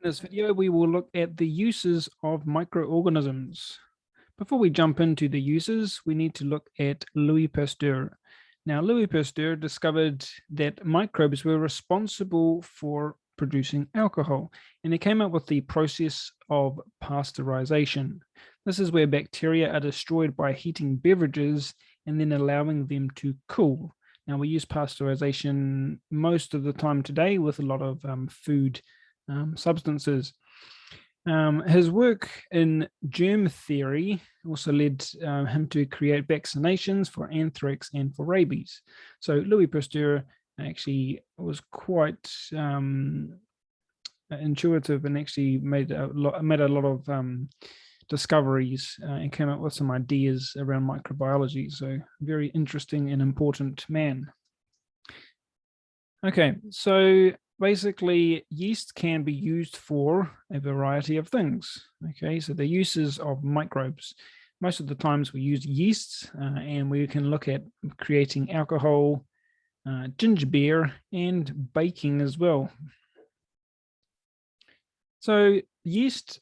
In this video, we will look at the uses of microorganisms. Before we jump into the uses, we need to look at Louis Pasteur. Now, Louis Pasteur discovered that microbes were responsible for producing alcohol, and he came up with the process of pasteurization. This is where bacteria are destroyed by heating beverages and then allowing them to cool. Now, we use pasteurization most of the time today with a lot of food substances. His work in germ theory also led him to create vaccinations for anthrax and for rabies. So Louis Pasteur actually was quite intuitive and actually made a lot of discoveries and came up with some ideas around microbiology. So very interesting and important man. Okay, so basically yeast can be used for a variety of things. Okay, so the uses of microbes. Most of the times we use yeasts and we can look at creating alcohol, ginger beer, and baking as well. So yeast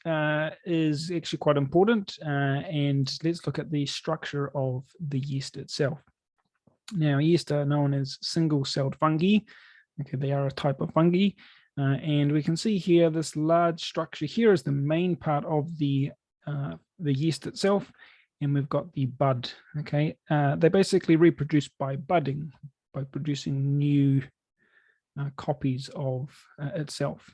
is actually quite important, and let's look at the structure of the yeast itself. Now, yeast are known as single-celled fungi. Okay, they are a type of fungi, and we can see here this large structure here is the main part of the yeast itself, and we've got the bud. Okay, they basically reproduce by budding, by producing new copies of itself.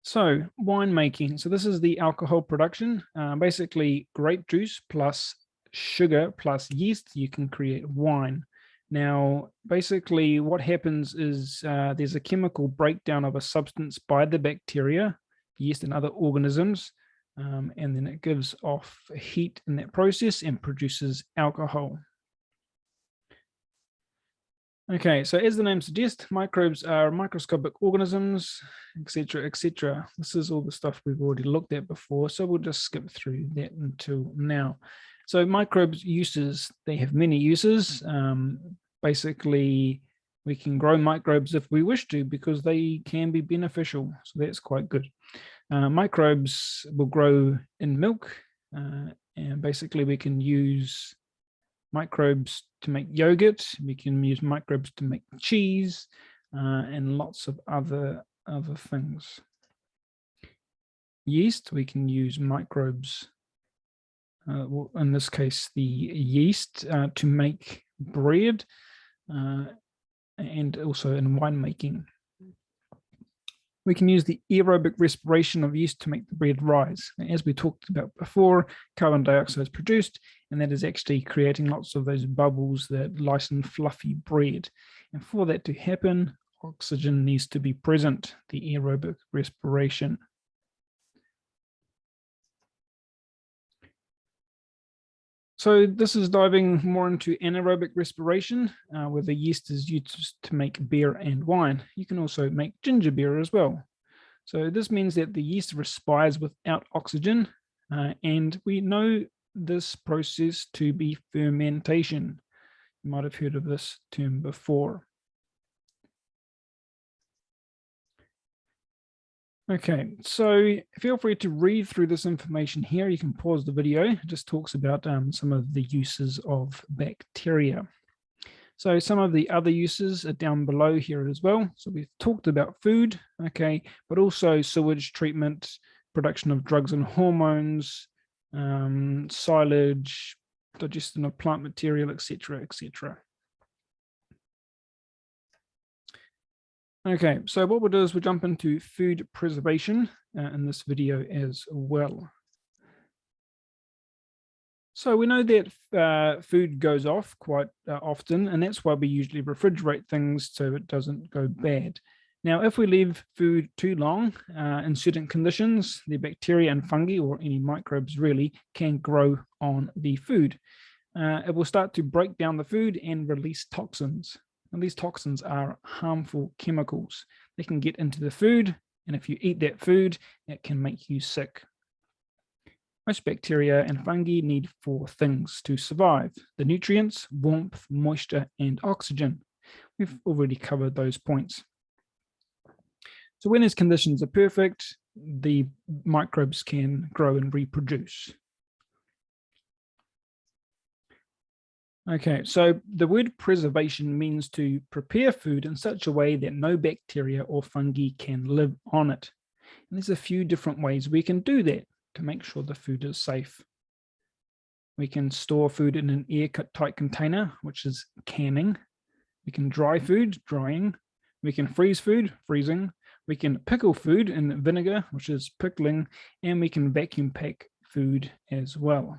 So wine making. So this is the alcohol production. Basically, grape juice plus sugar plus yeast, you can create wine. Now, basically what happens is there's a chemical breakdown of a substance by the bacteria, yeast and other organisms, and then it gives off heat in that process and produces alcohol. Okay, so as the name suggests, microbes are microscopic organisms, etc., etc. This is all the stuff we've already looked at before, so we'll just skip through that until now. So microbes uses, they have many uses. Basically, we can grow microbes if we wish to because they can be beneficial, so that's quite good. Microbes will grow in milk, and basically we can use microbes to make yogurt, we can use microbes to make cheese, and lots of other things. Yeast, we can use microbes, well, in this case, the yeast, to make bread, and also in winemaking. We can use the aerobic respiration of yeast to make the bread rise. As we talked about before, carbon dioxide is produced, and that is actually creating lots of those bubbles that lighten fluffy bread. And for that to happen, oxygen needs to be present, the aerobic respiration. So this is diving more into anaerobic respiration, where the yeast is used to make beer and wine. You can also make ginger beer as well. So this means that the yeast respires without oxygen, and we know this process to be fermentation. You might have heard of this term before. Okay, so feel free to read through this information here. You can pause the video. It just talks about some of the uses of bacteria. So some of the other uses are down below here as well. So we've talked about food, okay, but also sewage treatment, production of drugs and hormones, silage, digestion of plant material, etc., etc. Okay, so what we'll do is we'll jump into food preservation in this video as well. So we know that food goes off quite often, and that's why we usually refrigerate things so it doesn't go bad. Now, if we leave food too long in certain conditions, the bacteria and fungi, or any microbes really, can grow on the food. It will start to break down the food and release toxins. And these toxins are harmful chemicals. They can get into the food, and if you eat that food, it can make you sick. Most bacteria and fungi need 4 things to survive: the nutrients, warmth, moisture, and oxygen. We've already covered those points. So when these conditions are perfect, the microbes can grow and reproduce. Okay, so the word preservation means to prepare food in such a way that no bacteria or fungi can live on it. And there's a few different ways we can do that to make sure the food is safe. We can store food in an airtight container, which is canning. We can dry food, drying. We can freeze food, freezing. We can pickle food in vinegar, which is pickling, and we can vacuum pack food as well.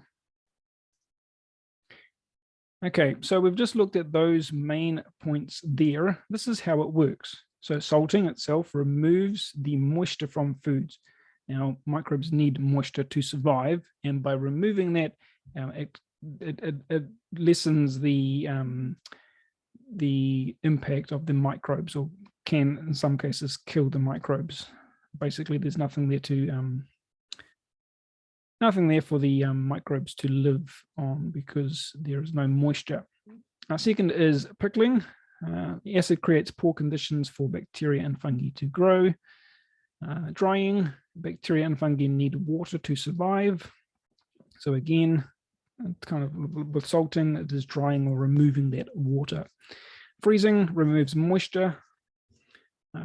Okay, so we've just looked at those main points there. This is how it works. So salting itself removes the moisture from foods. Now, microbes need moisture to survive, and by removing that, it lessens the impact of the microbes, or can, in some cases, kill the microbes. Basically, there's nothing there to nothing there for the microbes to live on because there is no moisture. Second is pickling. The acid creates poor conditions for bacteria and fungi to grow. Drying, bacteria and fungi need water to survive. So again, kind of with salting, it is drying or removing that water. Freezing removes moisture.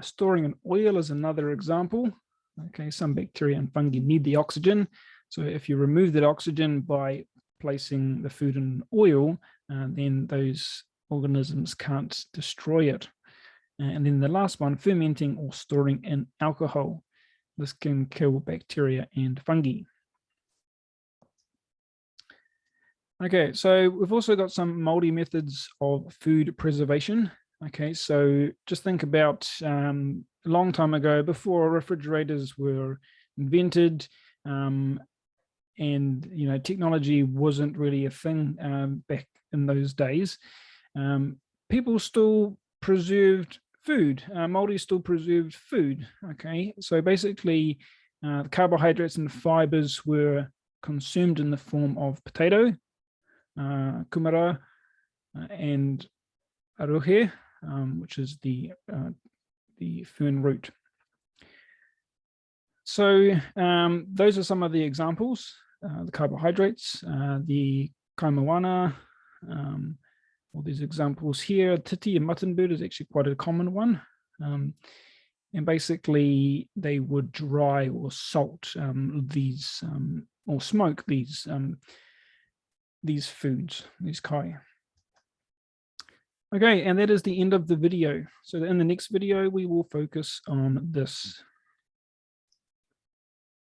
Storing in oil is another example. Okay, some bacteria and fungi need the oxygen. So if you remove that oxygen by placing the food in oil, then those organisms can't destroy it. And then the last one, fermenting or storing in alcohol. This can kill bacteria and fungi. Okay, so we've also got some moldy methods of food preservation. Okay, so just think about a long time ago, before refrigerators were invented, and technology wasn't really a thing back in those days. People still preserved food. Moldy still preserved food. Okay, so basically, the carbohydrates and fibers were consumed in the form of potato, kumara, and aruhe, which is the fern root. So those are some of the examples. The carbohydrates, the kaimawana, all these examples here. Titi, a mutton bird, is actually quite a common one. And basically they would dry or salt these or smoke these foods, these kai. Okay, and that is the end of the video. So in the next video, we will focus on this.